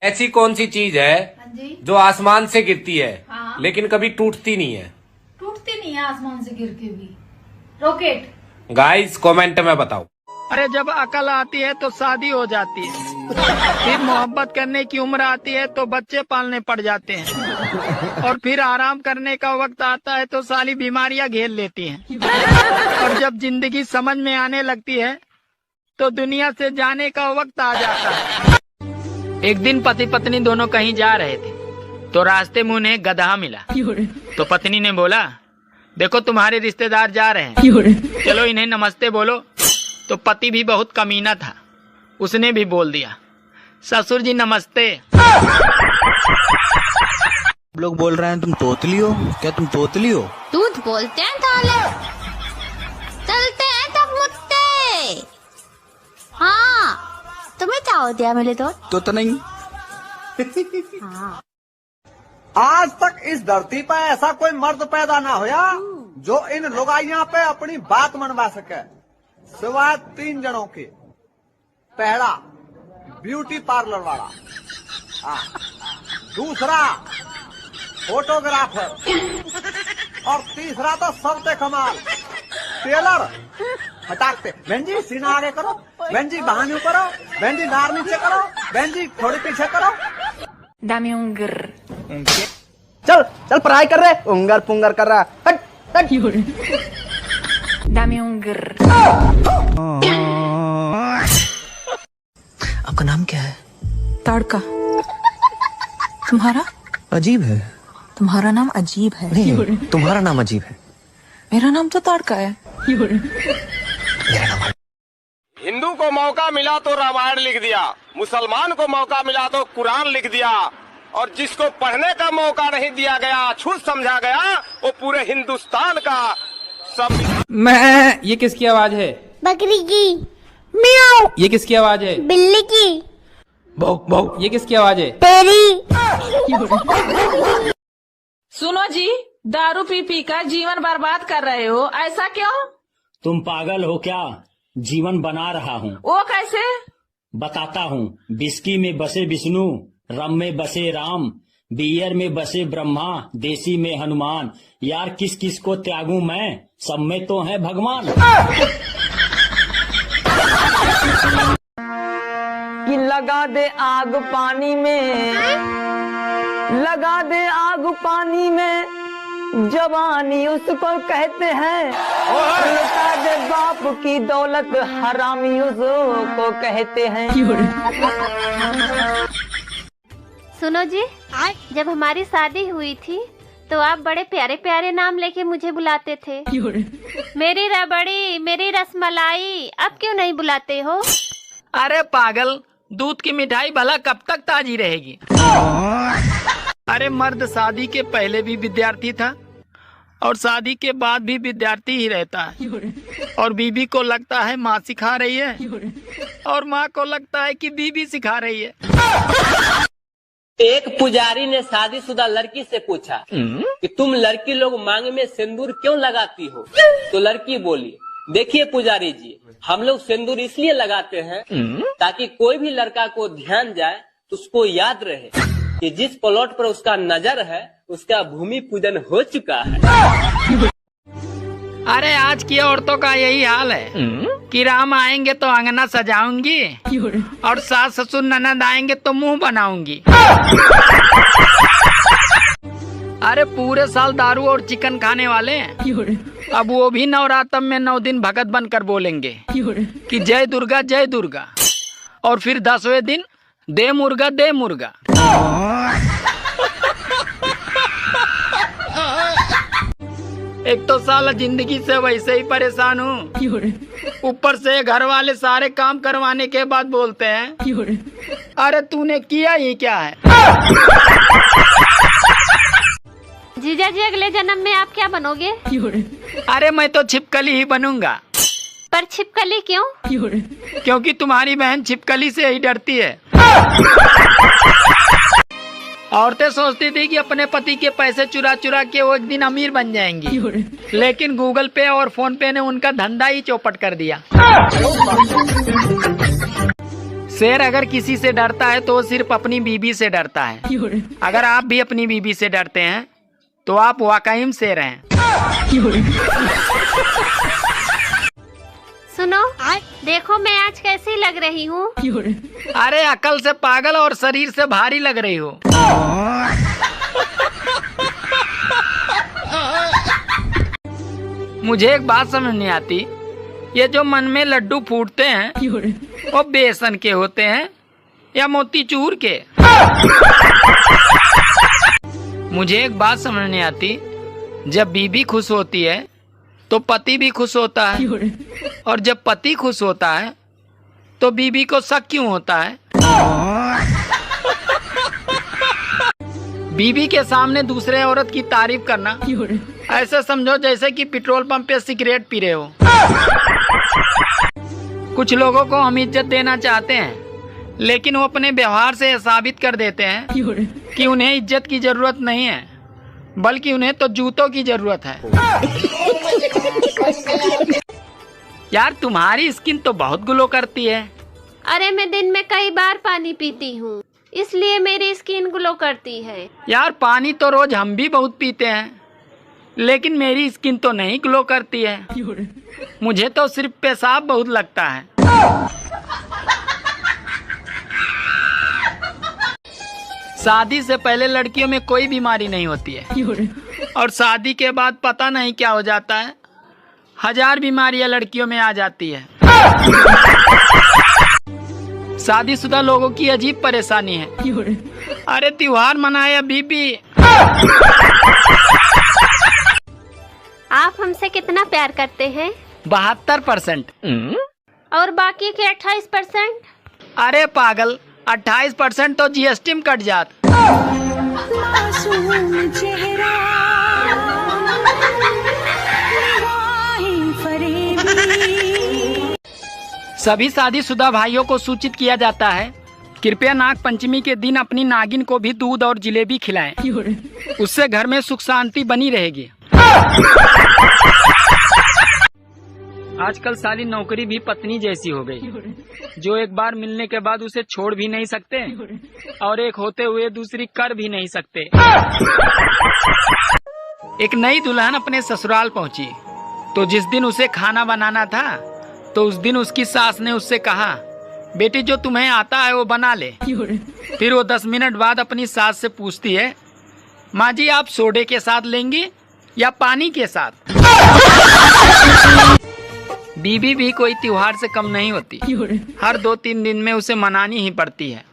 ऐसी कौन सी चीज है जो आसमान से गिरती है लेकिन कभी टूटती नहीं है? टूटती नहीं है आसमान से गिर के भी। रॉकेट। गाइस कमेंट में बताओ। अरे जब अकल आती है तो शादी हो जाती है, फिर मोहब्बत करने की उम्र आती है तो बच्चे पालने पड़ जाते हैं, और फिर आराम करने का वक्त आता है तो सारी बीमारियां घेर लेती हैं, और जब जिंदगी समझ में आने लगती है तो दुनिया से जाने का वक्त आ जाता है। एक दिन पति पत्नी दोनों कहीं जा रहे थे तो रास्ते में उन्हें गधा मिला। तो पत्नी ने बोला, देखो तुम्हारे रिश्तेदार जा रहे हैं, चलो इन्हें नमस्ते बोलो। तो पति भी बहुत कमीना था, उसने भी बोल दिया, ससुर जी नमस्ते। लोग बोल रहे हैं तुम तोतली हो, क्या तुम तोतली हो? दूध बोलते हैं ताले, चलते हैं तब मुत्ते। हाँ, तुम्हें क्या हो दिया मिले तो नहीं। हाँ। आज तक इस धरती पर ऐसा कोई मर्द पैदा ना होया जो इन लुगाइयां पे अपनी बात मनवा सके, सिवाय 3 जनों के। पहला ब्यूटी पार्लर वाला, दूसरा फोटोग्राफर, और तीसरा तो सबसे कमाल टेलर। हटाकते बहन जी सीना आगे करो, बहन जी बहाने करो, बहन जी नार नीचे करो, बहन जी थोड़ी पीछे करो। दामी उंगर। चल चल पढ़ाई कर रहे, उंगर पुंगर कर रहा। हट हट। दामी उंगर। आपका नाम क्या है? ताड़का। तुम्हारा? अजीब है। तुम्हारा नाम अजीब है। नहीं, तुम्हारा नाम अजीब है। मेरा नाम तो ताड़का है। मेरा नाम हिंदू को मौका मिला तो रामायण लिख दिया, मुसलमान को मौका मिला तो कुरान लिख दिया, और जिसको पढ़ने का मौका नहीं दिया गया, छूत समझा गया, वो पूरे हिंदुस्तान का सब। मैं, ये किसकी आवाज है? बकरी की। म्याऊं। ये किसकी आवाज है? बिल्ली की। भौंक भौंक। ये किसकी आवाज है? तेरी। सुनो जी, दारू पी पी कर जीवन बर्बाद कर रहे हो, ऐसा क्यों? तुम पागल हो क्या? जीवन बना रहा हूँ। वो कैसे? बताता हूँ। विस्की में बसे विष्णु, रम में बसे राम, बियर में बसे ब्रह्मा, देसी में हनुमान। यार किस किस को त्यागूं मैं, सब में तो है भगवान। कि लगा दे आग पानी में, लगा दे आग पानी में, जवानी उसको कहते हैं। लुटा दे बाप की दौलत, हरामी उसको कहते हैं। सुनो जी, जब हमारी शादी हुई थी तो आप बड़े प्यारे प्यारे नाम लेके मुझे बुलाते थे। मेरी रबड़ी, मेरी रसमलाई, अब क्यों नहीं बुलाते हो? अरे पागल, दूध की मिठाई भला कब तक ताजी रहेगी? अरे मर्द शादी के पहले भी विद्यार्थी था और शादी के बाद भी विद्यार्थी ही रहता है, और बीबी को लगता है माँ सिखा रही है, और माँ को लगता है कि बीबी सिखा रही है। एक पुजारी ने शादीशुदा लड़की से पूछा कि तुम लड़की लोग मांग में सिंदूर क्यों लगाती हो? तो लड़की बोली, देखिए पुजारी जी, हम लोग सिंदूर इसलिए लगाते हैं ताकि कोई भी लड़का को ध्यान जाए तो उसको याद रहे कि जिस प्लॉट पर उसका नजर है उसका भूमि पूजन हो चुका है। अरे आज की औरतों का यही हाल है कि राम आएंगे तो अंगना सजाऊंगी, और सास ससुर ननद आएंगे तो मुंह बनाऊंगी। अरे पूरे साल दारू और चिकन खाने वाले हैं, अब वो भी नवरात्रम में 9 दिन भगत बनकर बोलेंगे कि जय दुर्गा जय दुर्गा, और फिर 10वें दिन दे मुर्गा दे मुर्गा। एक तो साला जिंदगी से वैसे ही परेशान हूँ, ऊपर से घर वाले सारे काम करवाने के बाद बोलते हैं, अरे तूने किया ही क्या है? जीजा जी, अगले जन्म में आप क्या बनोगे? अरे मैं तो छिपकली ही बनूंगा। पर छिपकली क्यों? क्योंकि तुम्हारी बहन छिपकली से ही डरती है। औरतें सोचती थी कि अपने पति के पैसे चुरा चुरा के वो एक दिन अमीर बन जाएंगी, लेकिन गूगल पे और फोन पे ने उनका धंधा ही चौपट कर दिया। शेर अगर किसी से डरता है तो वो सिर्फ अपनी बीबी से डरता है। अगर आप भी अपनी बीबी से डरते हैं तो आप वाकई में शेर हैं। सुनो, देखो मैं आज कैसी लग रही हूँ। अरे अकल से पागल और शरीर से भारी लग रही हो। मुझे एक बात समझ नहीं आती, ये जो मन में लड्डू फूटते हैं वो बेसन के होते हैं या मोतीचूर के? मुझे एक बात समझ नहीं आती, जब बीबी खुश होती है तो पति भी खुश होता है, और जब पति खुश होता है तो बीबी को शक क्यों होता है? बीबी के सामने दूसरे औरत की तारीफ करना ऐसे समझो जैसे कि पेट्रोल पंप पे सिगरेट पी रहे हो। कुछ लोगों को हम इज्जत देना चाहते हैं, लेकिन वो अपने व्यवहार से साबित कर देते हैं कि उन्हें इज्जत की जरूरत नहीं है, बल्कि उन्हें तो जूतों की जरूरत है। यार तुम्हारी स्किन तो बहुत ग्लो करती है। अरे मैं दिन में कई बार पानी पीती हूँ, इसलिए मेरी स्किन ग्लो करती है। यार पानी तो रोज हम भी बहुत पीते हैं, लेकिन मेरी स्किन तो नहीं ग्लो करती है। मुझे तो सिर्फ पेशाब बहुत लगता है। शादी से पहले लड़कियों में कोई बीमारी नहीं होती है, और शादी के बाद पता नहीं क्या हो जाता है, 1000 बीमारियां लड़कियों में आ जाती है। शादीशुदा लोगों की अजीब परेशानी है। अरे त्योहार मनाया बीबी। आप हमसे कितना प्यार करते हैं? 72%। और बाकी के 28%? अरे पागल, 28% तो जीएसटी में कट जात। सभी शादीशुदा भाइयों को सूचित किया जाता है, कृपया नाग पंचमी के दिन अपनी नागिन को भी दूध और जिलेबी खिलाएं, उससे घर में सुख शांति बनी रहेगी। आजकल सारी नौकरी भी पत्नी जैसी हो गई, जो एक बार मिलने के बाद उसे छोड़ भी नहीं सकते, और एक होते हुए दूसरी कर भी नहीं सकते। एक नई दुल्हन अपने ससुराल पहुंची, तो जिस दिन उसे खाना बनाना था तो उस दिन उसकी सास ने उससे कहा, बेटी जो तुम्हें आता है वो बना ले। फिर वो 10 मिनट बाद अपनी सास से पूछती है, माँ जी आप सोडे के साथ लेंगी या पानी के साथ? बीबी भी कोई त्योहार से कम नहीं होती, हर 2-3 दिन में उसे मनानी ही पड़ती है।